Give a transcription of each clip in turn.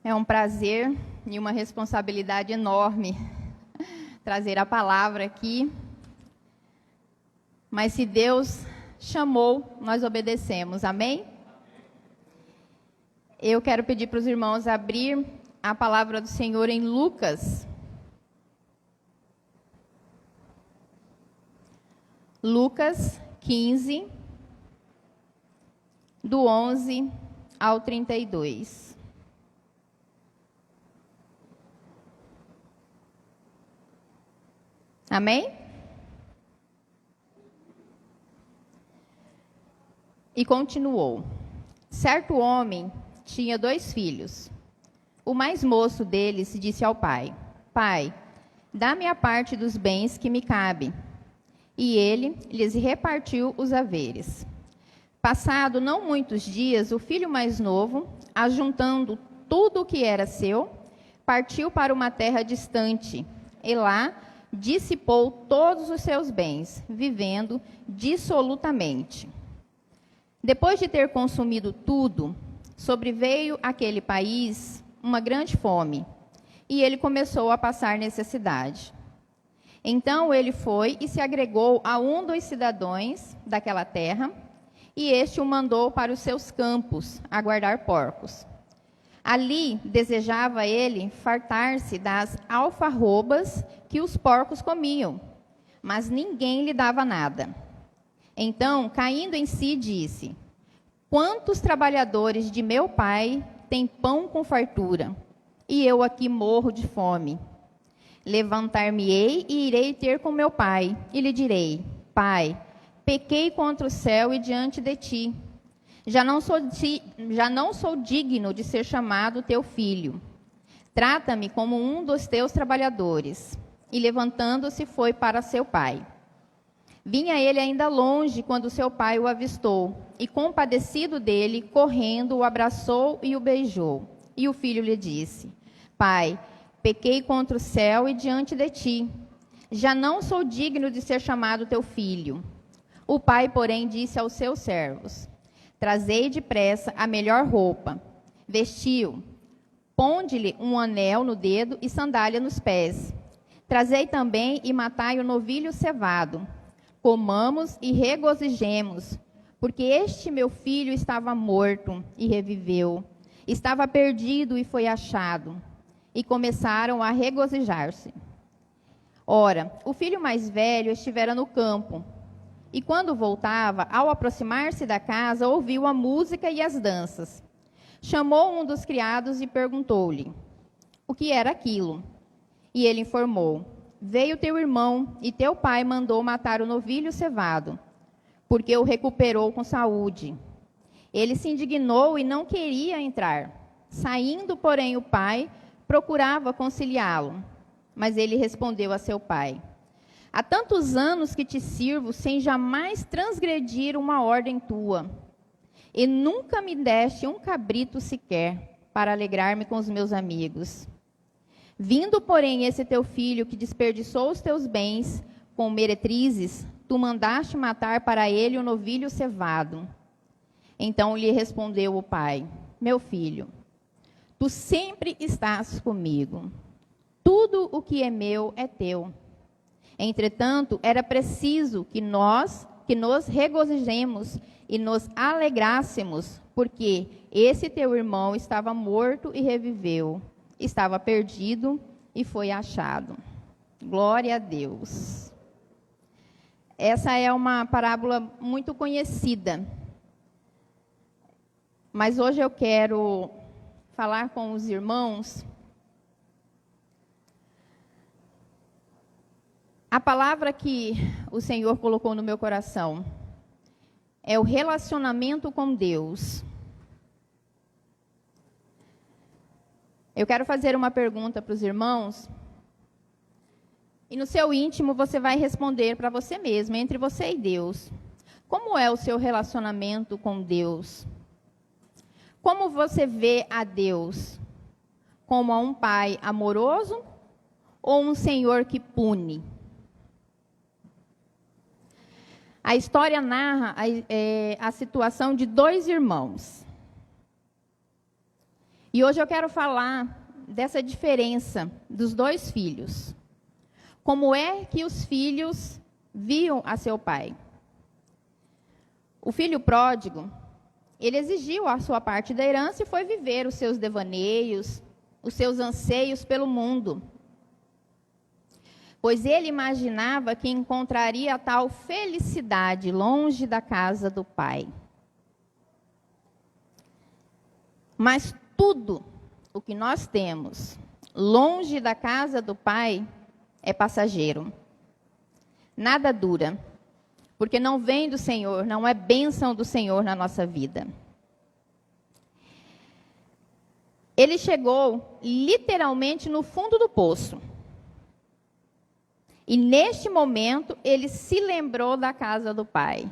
É um prazer e uma responsabilidade enorme trazer a palavra aqui. Mas se Deus chamou, nós obedecemos. Amém? Eu quero pedir para os irmãos abrir a palavra do Senhor em Lucas. Lucas 15, do 11 ao 32. Amém? E continuou. Certo homem tinha 2 filhos. O mais moço deles disse ao pai: Pai, dá-me a parte dos bens que me cabe. E ele lhes repartiu os haveres. Passado não muitos dias, o filho mais novo, ajuntando tudo o que era seu, partiu para uma terra distante, e lá dissipou todos os seus bens, vivendo dissolutamente. Depois de ter consumido tudo, sobreveio àquele país uma grande fome, e ele começou a passar necessidade. Então ele foi e se agregou a um dos cidadãos daquela terra, e este o mandou para os seus campos a guardar porcos. Ali desejava ele fartar-se das alfarrobas que os porcos comiam, mas ninguém lhe dava nada. Então, caindo em si, disse: Quantos trabalhadores de meu pai têm pão com fartura, e eu aqui morro de fome? Levantar-me-ei e irei ter com meu pai, e lhe direi: Pai, pequei contra o céu e diante de ti. Já não sou digno de ser chamado teu filho. Trata-me como um dos teus trabalhadores. E levantando-se foi para seu pai. Vinha ele ainda longe quando seu pai o avistou, e compadecido dele, correndo, o abraçou e o beijou. E o filho lhe disse: Pai, pequei contra o céu e diante de ti. Já não sou digno de ser chamado teu filho. O pai, porém, disse aos seus servos: Trazei depressa a melhor roupa, vestiu, ponde-lhe um anel no dedo e sandália nos pés. Trazei também e matai o novilho cevado. Comamos e regozijemos, porque este meu filho estava morto e reviveu, estava perdido e foi achado. E começaram a regozijar-se. Ora, o filho mais velho estivera no campo, e quando voltava, ao aproximar-se da casa, ouviu a música e as danças. Chamou um dos criados e perguntou-lhe o que era aquilo. E ele informou: Veio teu irmão, e teu pai mandou matar o novilho cevado, porque o recuperou com saúde. Ele se indignou e não queria entrar. Saindo, porém, o pai procurava conciliá-lo. Mas ele respondeu a seu pai: Há tantos anos que te sirvo sem jamais transgredir uma ordem tua, e nunca me deste um cabrito sequer para alegrar-me com os meus amigos. Vindo, porém, esse teu filho que desperdiçou os teus bens com meretrizes, tu mandaste matar para ele o novilho cevado. Então lhe respondeu o pai: Meu filho, tu sempre estás comigo. Tudo o que é meu é teu. Entretanto, era preciso que nos regozijemos e nos alegrássemos, porque esse teu irmão estava morto e reviveu, estava perdido e foi achado. Glória a Deus. Essa é uma parábola muito conhecida, mas hoje eu quero falar com os irmãos. A palavra que o Senhor colocou no meu coração é o relacionamento com Deus. Eu quero fazer uma pergunta para os irmãos, e no seu íntimo você vai responder para você mesmo, entre você e Deus. Como é o seu relacionamento com Deus? Como você vê a Deus? Como a um pai amoroso ou um Senhor que pune? A história narra a situação de 2 irmãos. E hoje eu quero falar dessa diferença dos dois filhos. Como é que os filhos viam a seu pai? O filho pródigo, ele exigiu a sua parte da herança e foi viver os seus devaneios, os seus anseios pelo mundo. Pois ele imaginava que encontraria tal felicidade longe da casa do pai. Mas tudo o que nós temos longe da casa do pai é passageiro. Nada dura, porque não vem do Senhor, não é bênção do Senhor na nossa vida. Ele chegou literalmente no fundo do poço. E neste momento, ele se lembrou da casa do pai.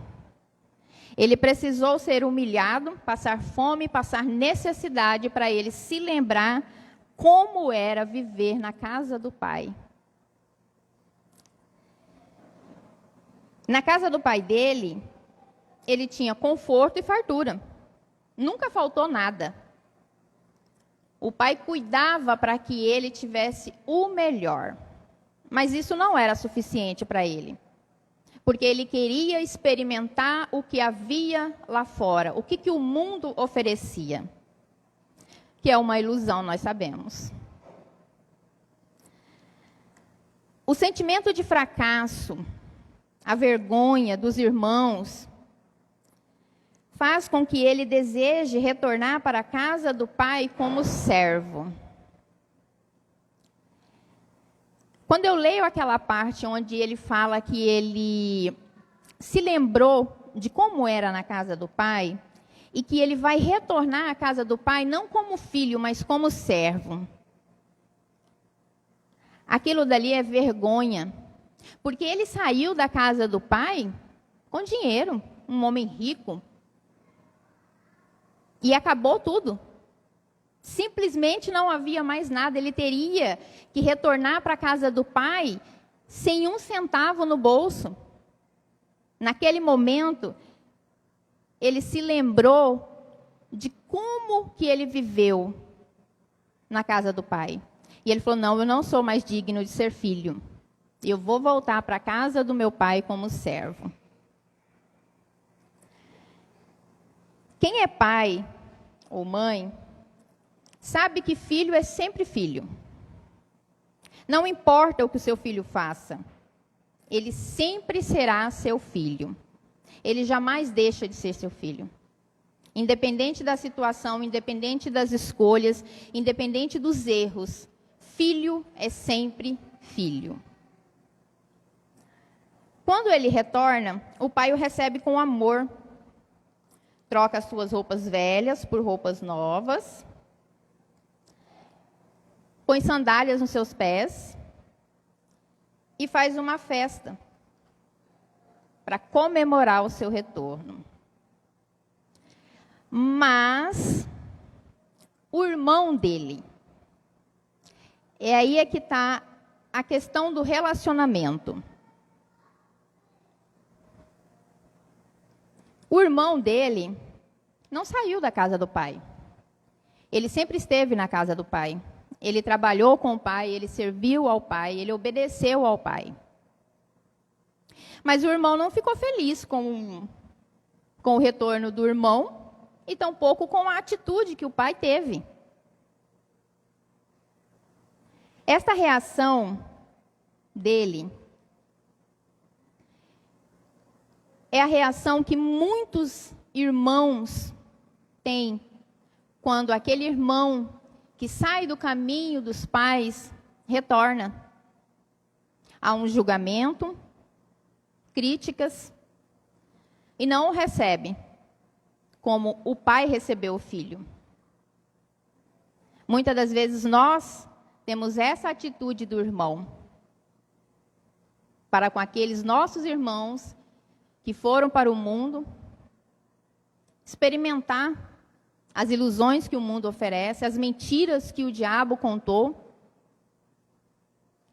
Ele precisou ser humilhado, passar fome, passar necessidade para ele se lembrar como era viver na casa do pai. Na casa do pai dele, ele tinha conforto e fartura. Nunca faltou nada. O pai cuidava para que ele tivesse o melhor. Mas isso não era suficiente para ele. Porque ele queria experimentar o que havia lá fora, o que o mundo oferecia. Que é uma ilusão, nós sabemos. O sentimento de fracasso, a vergonha dos irmãos, faz com que ele deseje retornar para a casa do pai como servo. Quando eu leio aquela parte onde ele fala que ele se lembrou de como era na casa do pai, e que ele vai retornar à casa do pai não como filho, mas como servo. Aquilo dali é vergonha, porque ele saiu da casa do pai com dinheiro, um homem rico, e acabou tudo. Simplesmente não havia mais nada, ele teria que retornar para a casa do pai sem um centavo no bolso. Naquele momento, ele se lembrou de como que ele viveu na casa do pai. E ele falou, não, eu não sou mais digno de ser filho. Eu vou voltar para a casa do meu pai como servo. Quem é pai ou mãe sabe que filho é sempre filho. Não importa o que o seu filho faça, ele sempre será seu filho. Ele jamais deixa de ser seu filho. Independente da situação, independente das escolhas, independente dos erros, filho é sempre filho. Quando ele retorna, o pai o recebe com amor. Troca as suas roupas velhas por roupas novas. Põe sandálias nos seus pés e faz uma festa para comemorar o seu retorno. Mas o irmão dele, aí é que está a questão do relacionamento. O irmão dele não saiu da casa do pai. Ele sempre esteve na casa do pai. Ele trabalhou com o pai, ele serviu ao pai, ele obedeceu ao pai. Mas o irmão não ficou feliz com o retorno do irmão e tampouco com a atitude que o pai teve. Esta reação dele é a reação que muitos irmãos têm quando aquele irmão que sai do caminho dos pais retorna. Há um julgamento, críticas, e não o recebe como o pai recebeu o filho. Muitas das vezes nós temos essa atitude do irmão para com aqueles nossos irmãos que foram para o mundo experimentar as ilusões que o mundo oferece, as mentiras que o diabo contou,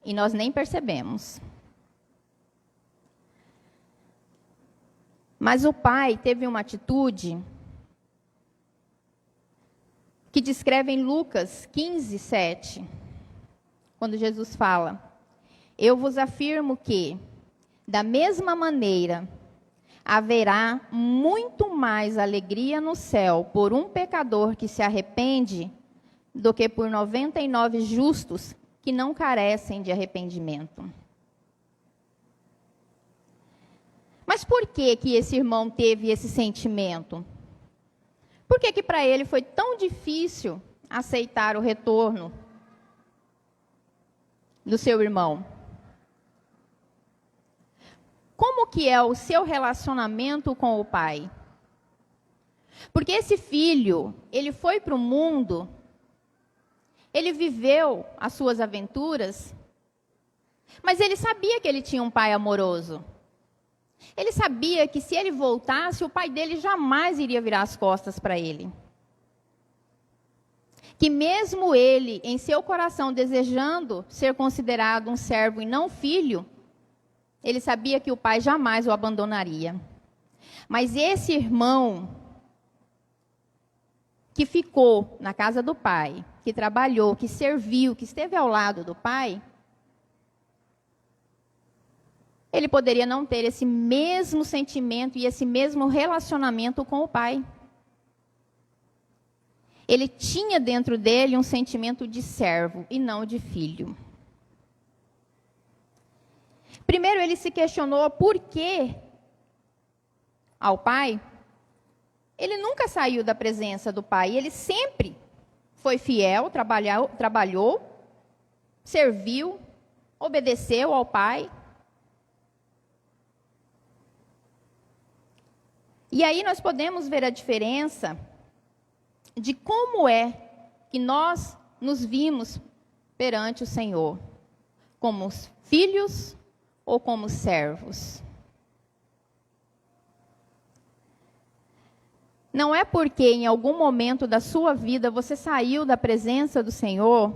e nós nem percebemos. Mas o pai teve uma atitude que descreve em Lucas 15, 7, quando Jesus fala: eu vos afirmo que, da mesma maneira, haverá muito mais alegria no céu por um pecador que se arrepende do que por 99 justos que não carecem de arrependimento. Mas por que que esse irmão teve esse sentimento? Por que que para ele foi tão difícil aceitar o retorno do seu irmão? Como que é o seu relacionamento com o pai? Porque esse filho, ele foi para o mundo, ele viveu as suas aventuras, mas ele sabia que ele tinha um pai amoroso. Ele sabia que se ele voltasse, o pai dele jamais iria virar as costas para ele. Que mesmo ele, em seu coração, desejando ser considerado um servo e não filho, ele sabia que o pai jamais o abandonaria. Mas esse irmão, que ficou na casa do pai, que trabalhou, que serviu, que esteve ao lado do pai, ele poderia não ter esse mesmo sentimento e esse mesmo relacionamento com o pai. Ele tinha dentro dele um sentimento de servo e não de filho. Primeiro ele se questionou por que ao pai. Ele nunca saiu da presença do pai, ele sempre foi fiel, trabalhou, serviu, obedeceu ao pai. E aí nós podemos ver a diferença de como é que nós nos vimos perante o Senhor, como filhos ou como servos. Não é porque em algum momento da sua vida você saiu da presença do Senhor,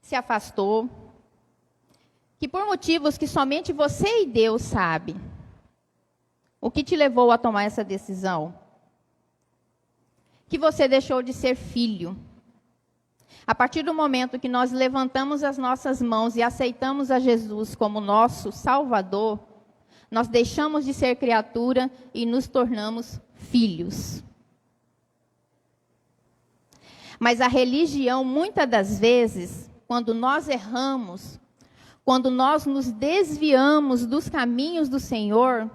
se afastou, que por motivos que somente você e Deus sabe, o que te levou a tomar essa decisão, que você deixou de ser filho. A partir do momento que nós levantamos as nossas mãos e aceitamos a Jesus como nosso Salvador, nós deixamos de ser criatura e nos tornamos filhos. Mas a religião, muitas das vezes, quando nós erramos, quando nós nos desviamos dos caminhos do Senhor,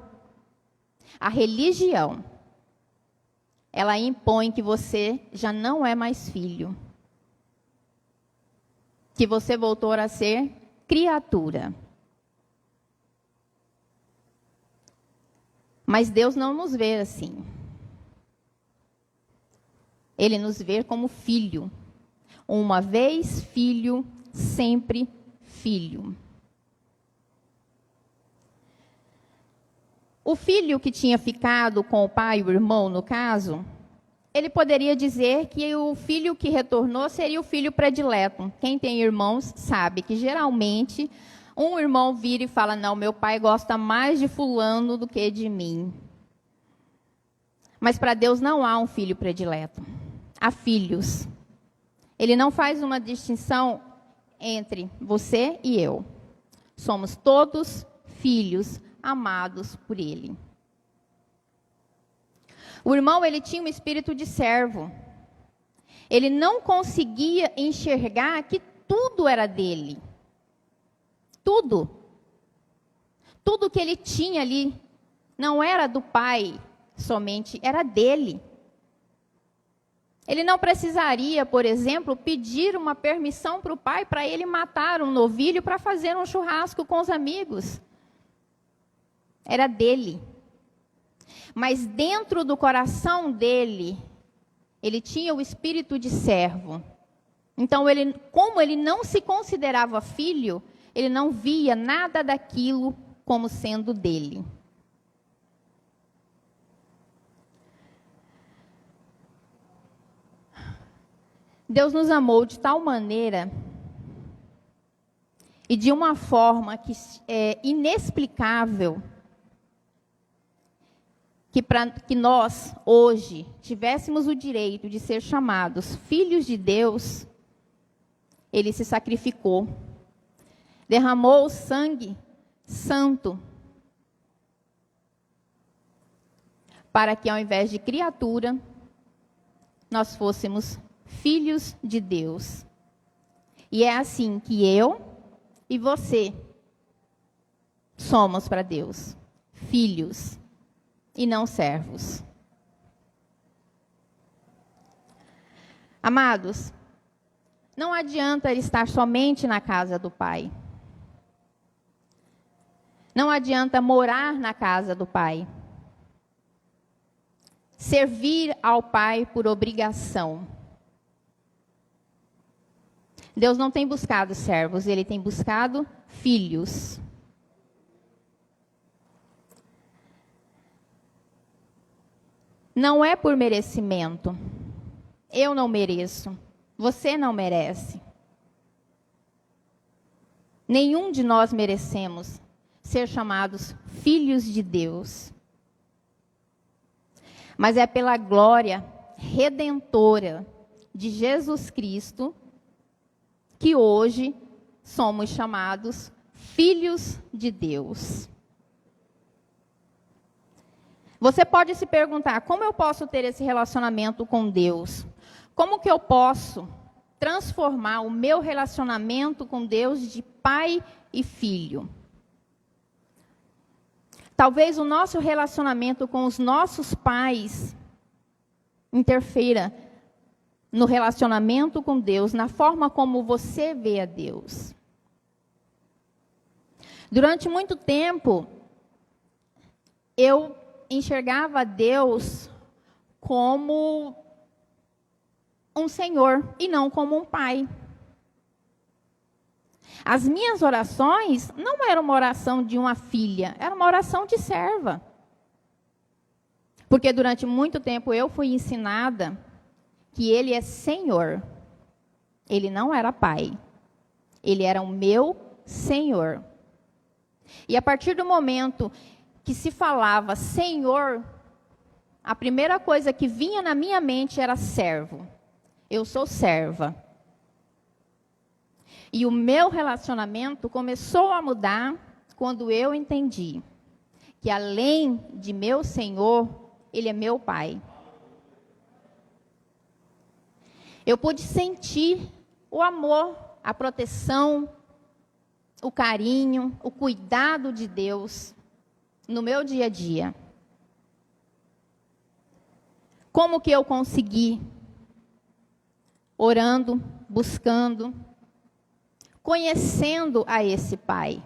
a religião, ela impõe que você já não é mais filho, que você voltou a ser criatura. Mas Deus não nos vê assim. Ele nos vê como filho. Uma vez filho, sempre filho. O filho que tinha ficado com o pai, o irmão, no caso, ele poderia dizer que o filho que retornou seria o filho predileto. Quem tem irmãos sabe que geralmente um irmão vira e fala: não, meu pai gosta mais de fulano do que de mim. Mas para Deus não há um filho predileto. Há filhos. Ele não faz uma distinção entre você e eu. Somos todos filhos amados por Ele. O irmão, ele tinha um espírito de servo. Ele não conseguia enxergar que tudo era dele. Tudo. Tudo que ele tinha ali não era do pai somente, era dele. Ele não precisaria, por exemplo, pedir uma permissão para o pai para ele matar um novilho para fazer um churrasco com os amigos. Era dele. Mas dentro do coração dele, ele tinha o espírito de servo. Então, como ele não se considerava filho, ele não via nada daquilo como sendo dele. Deus nos amou de tal maneira e de uma forma que é inexplicável, que nós, hoje, tivéssemos o direito de ser chamados filhos de Deus, ele se sacrificou, derramou o sangue santo, para que ao invés de criatura, nós fôssemos filhos de Deus. E é assim que eu e você somos para Deus, filhos e não servos. Amados, não adianta estar somente na casa do Pai. Não adianta morar na casa do Pai. Servir ao Pai por obrigação. Deus não tem buscado servos, Ele tem buscado filhos. Não é por merecimento. Eu não mereço. Você não merece. Nenhum de nós merecemos ser chamados filhos de Deus. Mas é pela glória redentora de Jesus Cristo que hoje somos chamados filhos de Deus. Você pode se perguntar, como eu posso ter esse relacionamento com Deus? Como que eu posso transformar o meu relacionamento com Deus de pai e filho? Talvez o nosso relacionamento com os nossos pais interfira no relacionamento com Deus, na forma como você vê a Deus. Durante muito tempo, eu enxergava Deus como um Senhor e não como um pai. As minhas orações não eram uma oração de uma filha, era uma oração de serva. Porque durante muito tempo eu fui ensinada que Ele é Senhor. Ele não era pai. Ele era o meu Senhor. E a partir do momento que se falava Senhor, a primeira coisa que vinha na minha mente era servo. Eu sou serva. E o meu relacionamento começou a mudar quando eu entendi que além de meu Senhor, Ele é meu Pai. Eu pude sentir o amor, a proteção, o carinho, o cuidado de Deus no meu dia a dia. Como que eu consegui? Orando, buscando, conhecendo a esse Pai.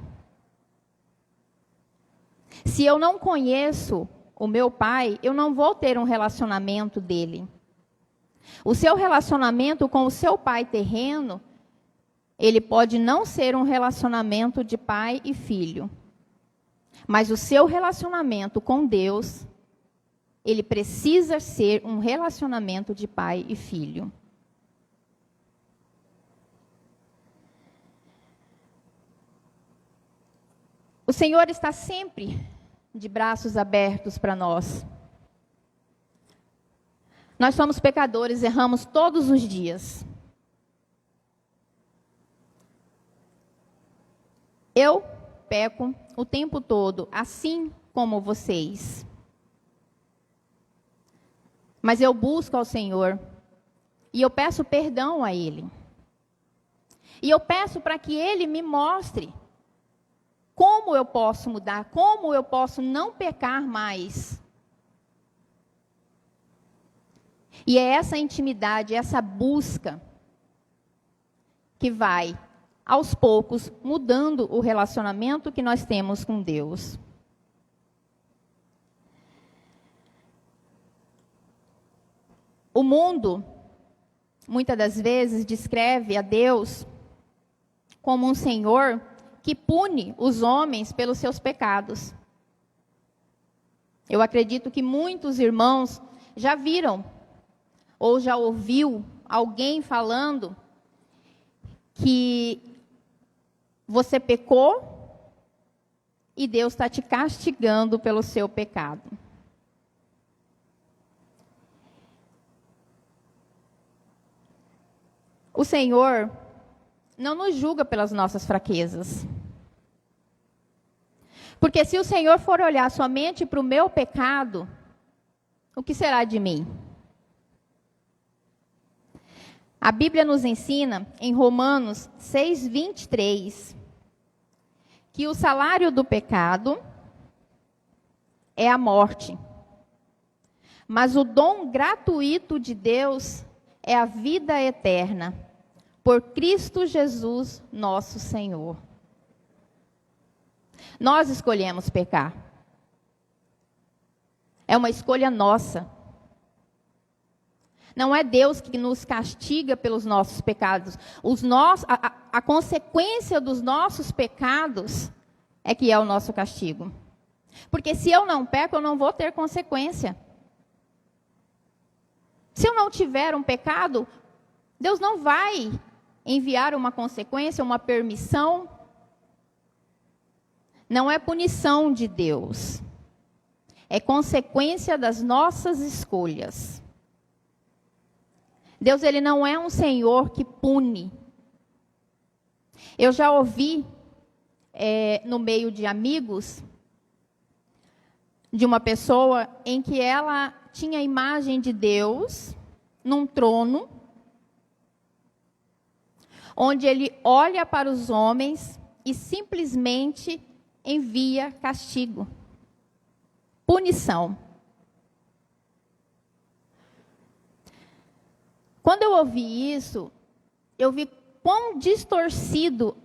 Se eu não conheço o meu Pai, eu não vou ter um relacionamento dele. O seu relacionamento com o seu pai terreno, ele pode não ser um relacionamento de pai e filho. Mas o seu relacionamento com Deus, ele precisa ser um relacionamento de pai e filho. O Senhor está sempre de braços abertos para nós. Nós somos pecadores, erramos todos os dias. Eu peco o tempo todo, assim como vocês. Mas eu busco ao Senhor e eu peço perdão a Ele. E eu peço para que Ele me mostre como eu posso mudar, como eu posso não pecar mais. E é essa intimidade, essa busca que vai, aos poucos, mudando o relacionamento que nós temos com Deus. O mundo, muitas das vezes, descreve a Deus como um Senhor que pune os homens pelos seus pecados. Eu acredito que muitos irmãos já viram ou já ouviu alguém falando que você pecou e Deus está te castigando pelo seu pecado. O Senhor não nos julga pelas nossas fraquezas. Porque se o Senhor for olhar somente para o meu pecado, o que será de mim? A Bíblia nos ensina, em Romanos 6:23, que o salário do pecado é a morte. Mas o dom gratuito de Deus é a vida eterna, por Cristo Jesus, nosso Senhor. Nós escolhemos pecar. É uma escolha nossa. Não é Deus que nos castiga pelos nossos pecados. A consequência dos nossos pecados é que é o nosso castigo. Porque se eu não peco, eu não vou ter consequência. Se eu não tiver um pecado, Deus não vai enviar uma consequência, uma permissão. Não é punição de Deus. É consequência das nossas escolhas. Deus, ele não é um Senhor que pune. Eu já ouvi, no meio de amigos, de uma pessoa em que ela tinha a imagem de Deus num trono, onde ele olha para os homens e simplesmente envia castigo, punição. Quando eu ouvi isso, eu vi quão distorcido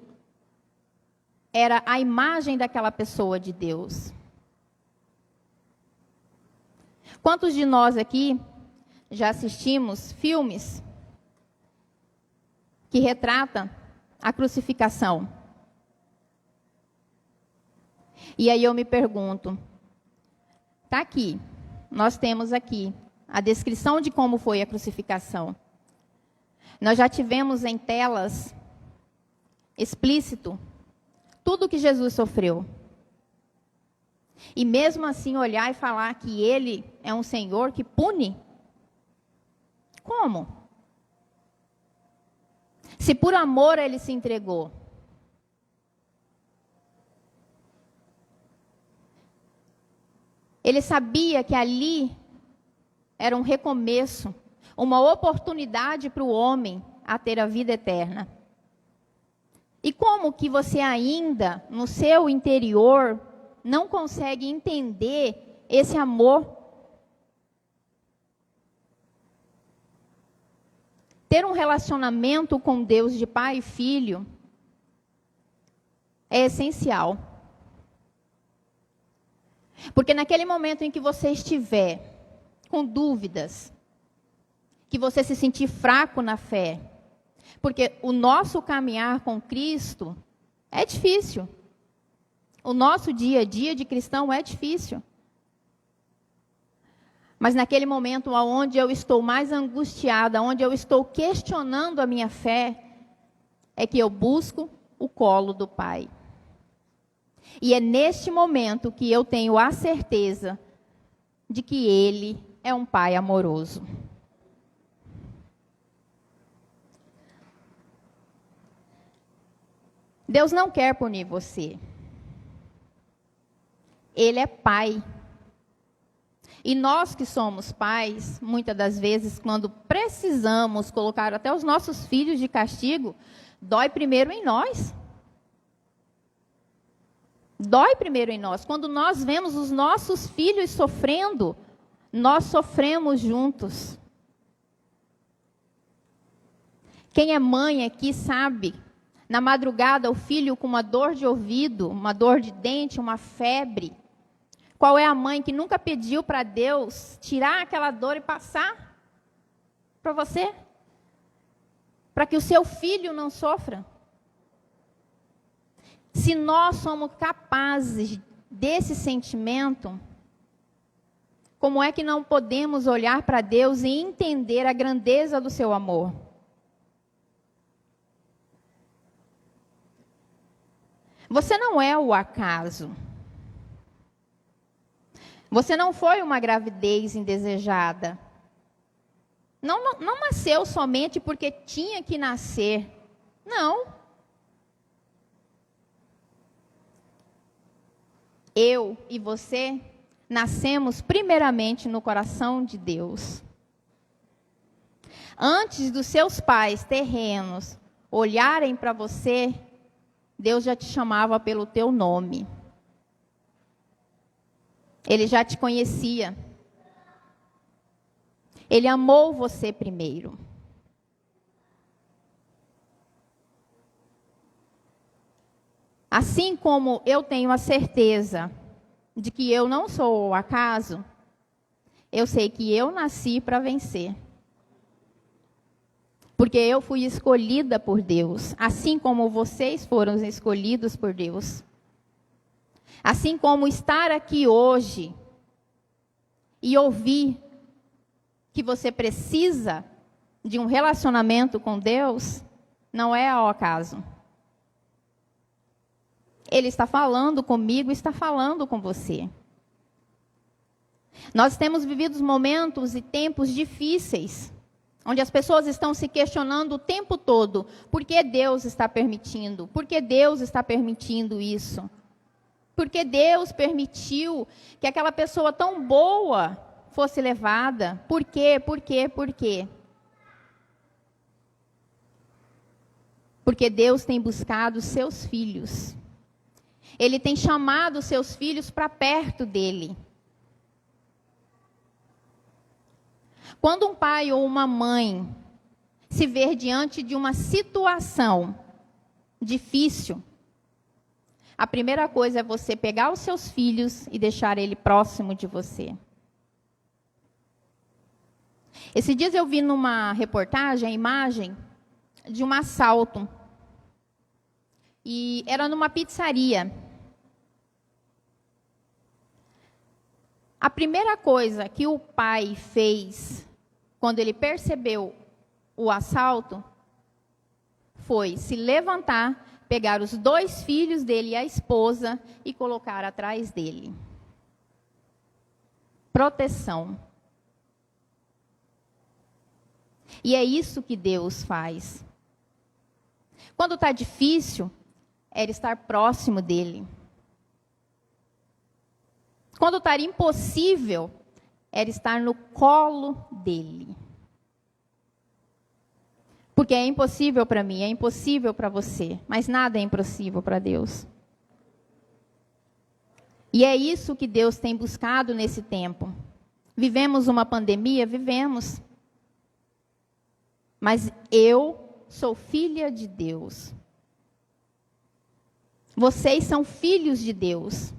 era a imagem daquela pessoa de Deus. Quantos de nós aqui já assistimos filmes que retratam a crucificação? E aí eu me pergunto, está aqui, nós temos aqui a descrição de como foi a crucificação. Nós já tivemos em telas explícito tudo que Jesus sofreu. E mesmo assim olhar e falar que ele é um Senhor que pune? Como? Se por amor ele se entregou. Ele sabia que ali era um recomeço, uma oportunidade para o homem a ter a vida eterna. E como que você ainda, no seu interior, não consegue entender esse amor? Ter um relacionamento com Deus de pai e filho é essencial. Porque naquele momento em que você estiver com dúvidas, que você se sentir fraco na fé, porque o nosso caminhar com Cristo é difícil. O nosso dia a dia de cristão é difícil. Mas naquele momento onde eu estou mais angustiada, onde eu estou questionando a minha fé, é que eu busco o colo do Pai. E é neste momento que eu tenho a certeza de que Ele é um Pai amoroso. Deus não quer punir você. Ele é Pai. E nós que somos pais, muitas das vezes, quando precisamos colocar até os nossos filhos de castigo, dói primeiro em nós. Dói primeiro em nós. Quando nós vemos os nossos filhos sofrendo, nós sofremos juntos. Quem é mãe aqui sabe, na madrugada o filho com uma dor de ouvido, uma dor de dente, uma febre. Qual é a mãe que nunca pediu para Deus tirar aquela dor e passar para você? Para que o seu filho não sofra? Se nós somos capazes desse sentimento, como é que não podemos olhar para Deus e entender a grandeza do seu amor? Você não é o acaso. Você não foi uma gravidez indesejada. Não nasceu somente porque tinha que nascer. Não. Eu e você nascemos primeiramente no coração de Deus. Antes dos seus pais terrenos olharem para você, Deus já te chamava pelo teu nome. Ele já te conhecia. Ele amou você primeiro. Assim como eu tenho a certeza de que eu não sou o acaso, eu sei que eu nasci para vencer. Porque eu fui escolhida por Deus, assim como vocês foram escolhidos por Deus. Assim como estar aqui hoje e ouvir que você precisa de um relacionamento com Deus, não é ao acaso. Ele está falando comigo, está falando com você. Nós temos vivido momentos e tempos difíceis, onde as pessoas estão se questionando o tempo todo, por que Deus está permitindo? Por que Deus está permitindo isso? Por que Deus permitiu que aquela pessoa tão boa fosse levada? Por quê? Por quê? Por quê? Porque Deus tem buscado seus filhos. Ele tem chamado seus filhos para perto dele. Quando um pai ou uma mãe se ver diante de uma situação difícil, a primeira coisa é você pegar os seus filhos e deixar ele próximo de você. Esses dias eu vi numa reportagem a imagem de um assalto. E era numa pizzaria. A primeira coisa que o pai fez quando ele percebeu o assalto foi se levantar, pegar os 2 filhos dele e a esposa e colocar atrás dele. Proteção. E é isso que Deus faz. Quando está difícil, era estar próximo dele. Quando está impossível, era estar no colo dele. Porque é impossível para mim, é impossível para você, mas nada é impossível para Deus. E é isso que Deus tem buscado nesse tempo. Vivemos uma pandemia? Vivemos. Mas eu sou filha de Deus. Vocês são filhos de Deus.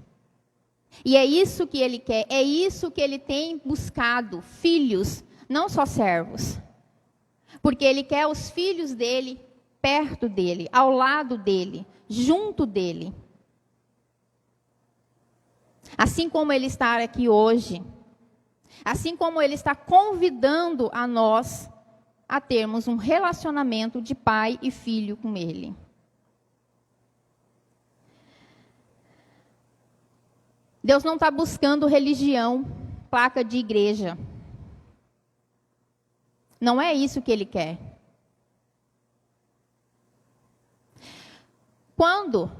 E é isso que Ele quer, é isso que Ele tem buscado, filhos, não só servos. Porque Ele quer os filhos dele perto dele, ao lado dele, junto dele. Assim como Ele está aqui hoje, assim como Ele está convidando a nós a termos um relacionamento de pai e filho com Ele. Deus não está buscando religião, placa de igreja. Não é isso que Ele quer. Quando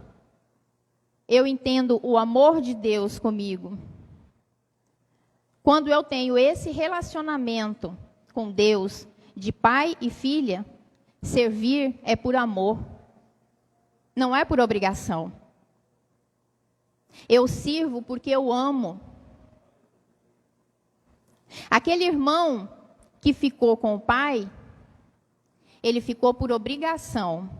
eu entendo o amor de Deus comigo, quando eu tenho esse relacionamento com Deus, de pai e filha, servir é por amor, não é por obrigação. Eu sirvo porque eu amo. Aquele irmão que ficou com o pai, ele ficou por obrigação.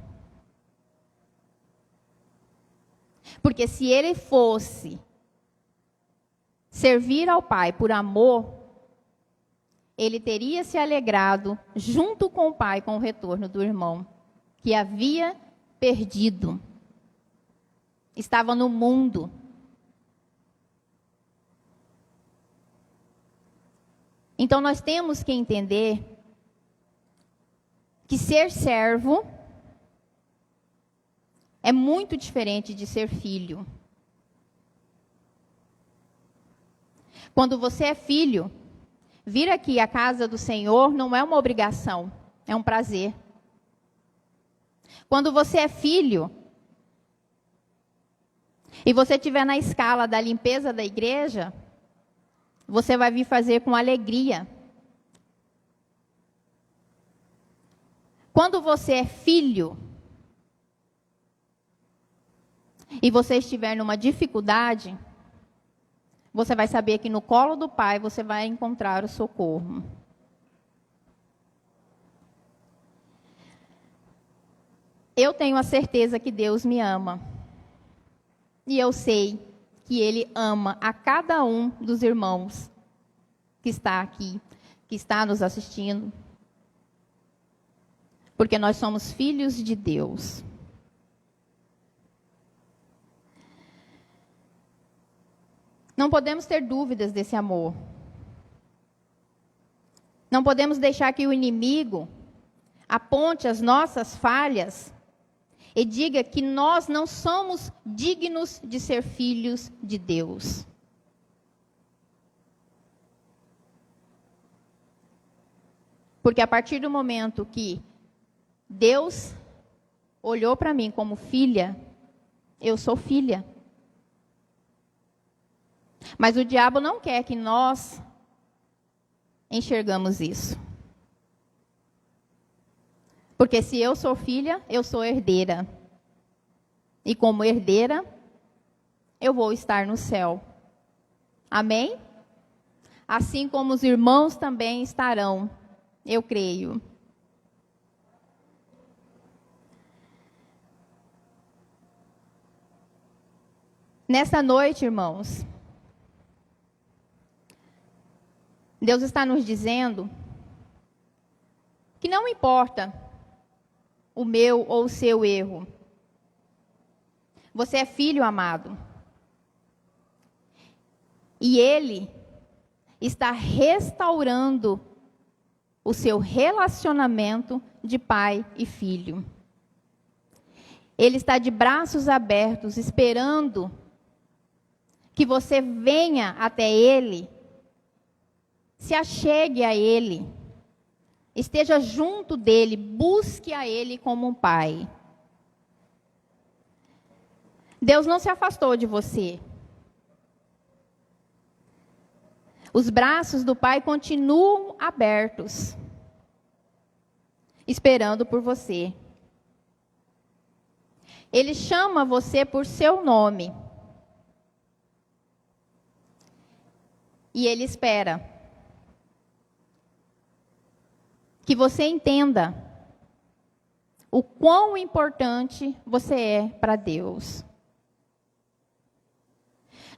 Porque se ele fosse servir ao pai por amor, ele teria se alegrado junto com o pai com o retorno do irmão, que havia perdido. Estava no mundo. Então nós temos que entender que ser servo é muito diferente de ser filho. Quando você é filho, Vir aqui à casa do Senhor não é uma obrigação, é um prazer. Quando você é filho, e você estiver na escala da limpeza da igreja, você vai vir fazer com alegria. Quando você é filho, e você estiver numa dificuldade, você vai saber que no colo do Pai você vai encontrar o socorro. Eu tenho a certeza que Deus me ama. E eu sei que Ele ama a cada um dos irmãos que está aqui, que está nos assistindo. Porque nós somos filhos de Deus. Não podemos ter dúvidas desse amor. Não podemos deixar que o inimigo aponte as nossas falhas e diga que nós não somos dignos de ser filhos de Deus. Porque a partir do momento que Deus olhou para mim como filha, eu sou filha. Mas o diabo não quer que nós enxergamos isso. Porque se eu sou filha, eu sou herdeira. E como herdeira, eu vou estar no céu. Amém? Assim como os irmãos também estarão, eu creio. Nessa noite, irmãos, Deus está nos dizendo que não importa o meu ou o seu erro. Você é filho amado. E Ele está restaurando o seu relacionamento de pai e filho. Ele está de braços abertos, esperando que você venha até Ele, se achegue a Ele, esteja junto dEle, busque a Ele como um pai. Deus não se afastou de você. Os braços do Pai continuam abertos, esperando por você. Ele chama você por seu nome. E Ele espera que você entenda o quão importante você é para Deus.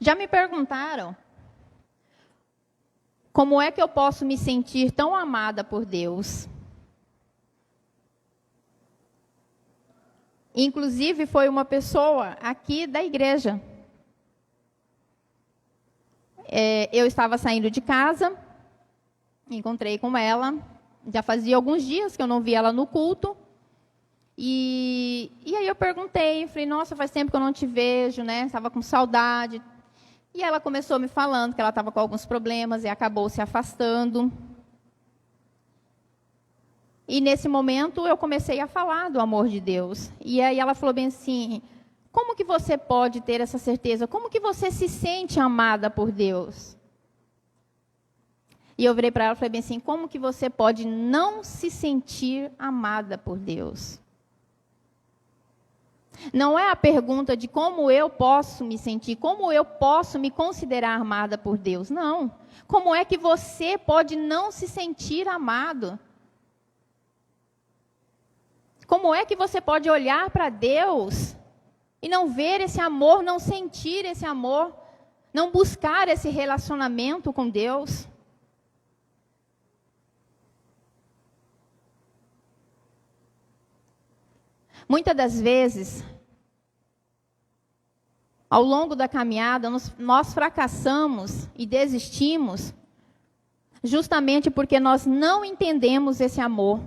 Já me perguntaram como é que eu posso me sentir tão amada por Deus? Inclusive, foi uma pessoa aqui da igreja. Eu estava saindo de casa, encontrei com ela. Já fazia alguns dias que eu não via ela no culto. E aí eu perguntei, falei, nossa, faz tempo que eu não te vejo, né? Estava com saudade. E ela começou me falando que ela estava com alguns problemas e acabou se afastando. E nesse momento eu comecei a falar do amor de Deus. E aí ela falou bem assim, como que você pode ter essa certeza? Como que você se sente amada por Deus? E eu virei para ela e falei bem assim, como que você pode não se sentir amada por Deus? Não é a pergunta de como eu posso me sentir, como eu posso me considerar amada por Deus. Não. Como é que você pode não se sentir amado? Como é que você pode olhar para Deus e não ver esse amor, não sentir esse amor, não buscar esse relacionamento com Deus? Muitas das vezes, ao longo da caminhada, nós fracassamos e desistimos justamente porque nós não entendemos esse amor,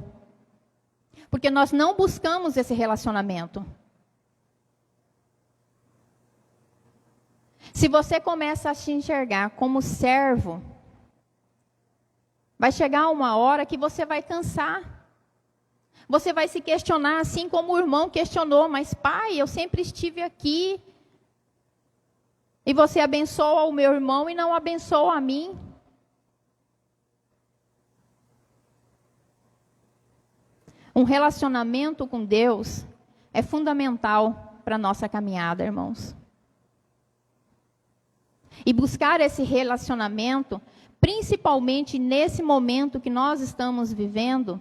porque nós não buscamos esse relacionamento. Se você começa a se enxergar como servo, Vai chegar uma hora que você vai cansar. Você vai se questionar, assim como o irmão questionou, mas pai, eu sempre estive aqui. E você abençoa o meu irmão e não abençoa a mim. Um relacionamento com Deus é fundamental para a nossa caminhada, irmãos. E buscar esse relacionamento, principalmente nesse momento que nós estamos vivendo,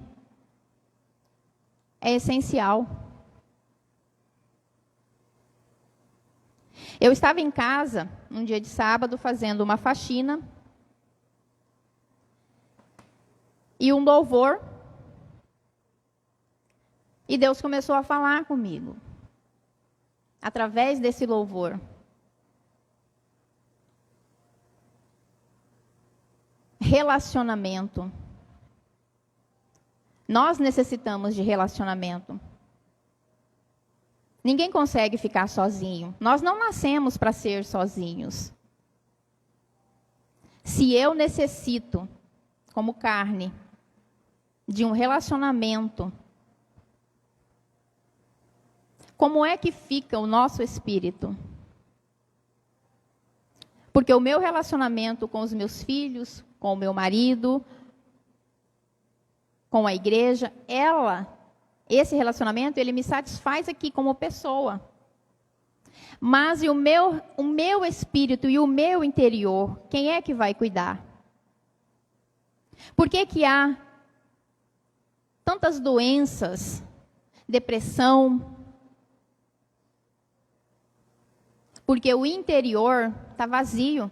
é essencial. Eu estava em casa, um dia de sábado, fazendo uma faxina. E um louvor. E Deus começou a falar comigo. Através desse louvor. Relacionamento. Nós necessitamos de relacionamento. Ninguém consegue ficar sozinho. Nós não nascemos para ser sozinhos. Se eu necessito, como carne, de um relacionamento, como é que fica o nosso espírito? Porque o meu relacionamento com os meus filhos, com o meu marido, com a igreja, esse relacionamento, ele me satisfaz aqui como pessoa. Mas e o meu espírito e o meu interior, quem é que vai cuidar? Por que há tantas doenças, depressão? Porque o interior está vazio.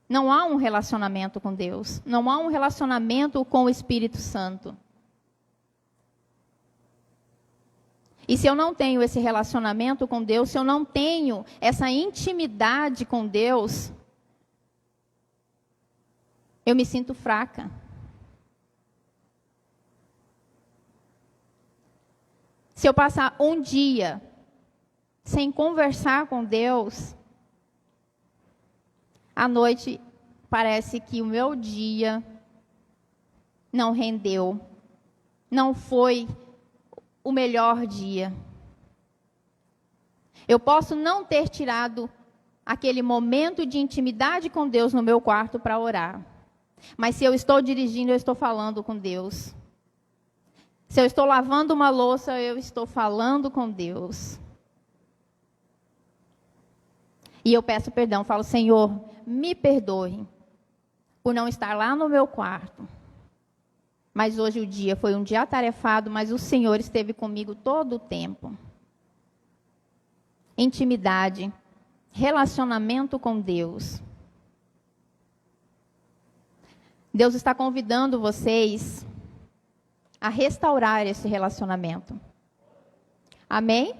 Não há um relacionamento com Deus. Não há um relacionamento com o Espírito Santo. E se eu não tenho esse relacionamento com Deus, se eu não tenho essa intimidade com Deus, eu me sinto fraca. Se eu passar um dia sem conversar com Deus, à noite parece que o meu dia não rendeu, não foi o melhor dia. Eu posso não ter tirado aquele momento de intimidade com Deus no meu quarto para orar, mas se eu estou dirigindo, eu estou falando com Deus. Se eu estou lavando uma louça, eu estou falando com Deus. E eu peço perdão, falo, Senhor, me perdoe por não estar lá no meu quarto. Mas hoje o dia foi um dia atarefado, mas o Senhor esteve comigo todo o tempo. Intimidade, relacionamento com Deus. Deus está convidando vocês a restaurar esse relacionamento. Amém?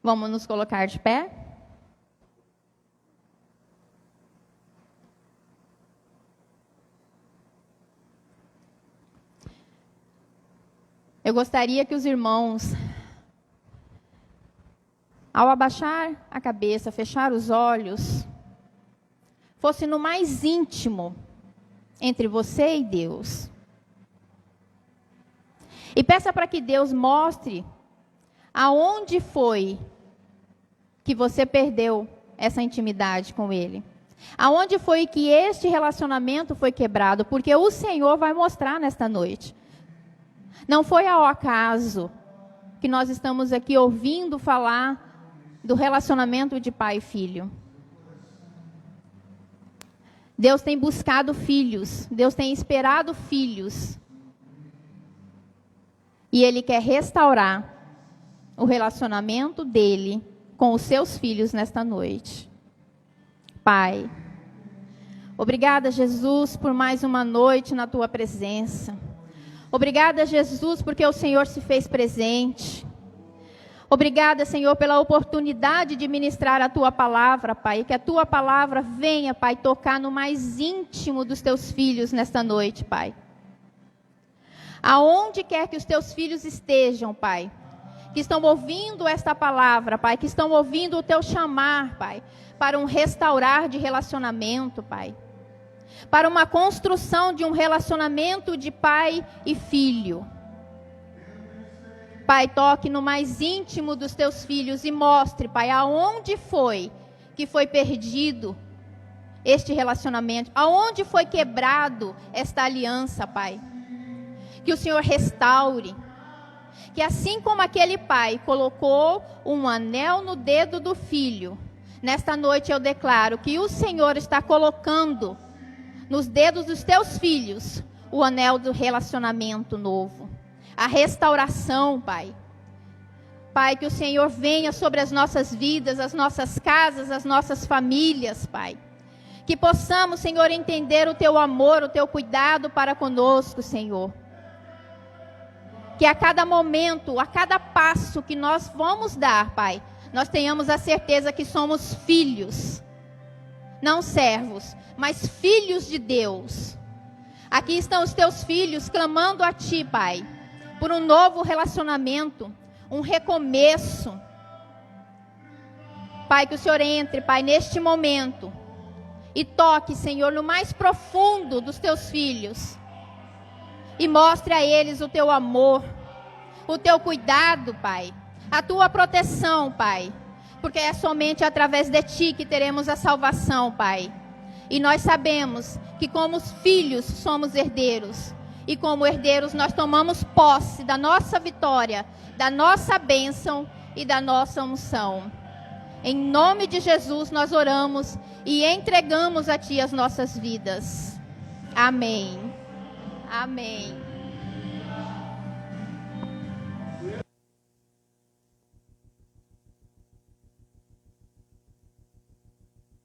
Vamos nos colocar de pé? Eu gostaria que os irmãos, ao abaixar a cabeça, fechar os olhos, fosse no mais íntimo entre você e Deus. E peça para que Deus mostre aonde foi que você perdeu essa intimidade com Ele. Aonde foi que este relacionamento foi quebrado, porque o Senhor vai mostrar nesta noite. Não foi ao acaso que nós estamos aqui ouvindo falar do relacionamento de pai e filho. Deus tem buscado filhos, Deus tem esperado filhos. E Ele quer restaurar o relacionamento dele com os seus filhos nesta noite. Pai, obrigada, Jesus, por mais uma noite na Tua presença. Obrigada, Jesus, porque o Senhor se fez presente. Obrigada, Senhor, pela oportunidade de ministrar a Tua palavra, Pai. E que a Tua palavra venha, Pai, tocar no mais íntimo dos Teus filhos nesta noite, Pai. Aonde quer que os Teus filhos estejam, Pai, que estão ouvindo esta palavra, Pai, que estão ouvindo o Teu chamar, Pai, para um restaurar de relacionamento, Pai. para uma construção de um relacionamento de pai e filho. Pai, toque no mais íntimo dos teus filhos e mostre, Pai, aonde foi que foi perdido este relacionamento, aonde foi quebrado esta aliança, Pai. Que o Senhor restaure, que assim como aquele pai colocou um anel no dedo do filho, nesta noite eu declaro que o Senhor está colocando nos dedos dos teus filhos o anel do relacionamento novo. A restauração, Pai. Pai, que o Senhor venha sobre as nossas vidas, as nossas casas, as nossas famílias, Pai. Que possamos, Senhor, entender o Teu amor, o Teu cuidado para conosco, Senhor. Que a cada momento, a cada passo que nós vamos dar, Pai, nós tenhamos a certeza que somos filhos. Não servos, mas filhos de Deus. Aqui estão os Teus filhos clamando a Ti, Pai, por um novo relacionamento, um recomeço. Pai, que o Senhor entre, Pai, neste momento e toque, Senhor, no mais profundo dos Teus filhos e mostre a eles o Teu amor, o Teu cuidado, Pai, a Tua proteção, Pai, porque é somente através de Ti que teremos a salvação, Pai. E nós sabemos que como filhos somos herdeiros. E como herdeiros nós tomamos posse da nossa vitória, da nossa bênção e da nossa unção. Em nome de Jesus nós oramos e entregamos a Ti as nossas vidas. Amém. Amém.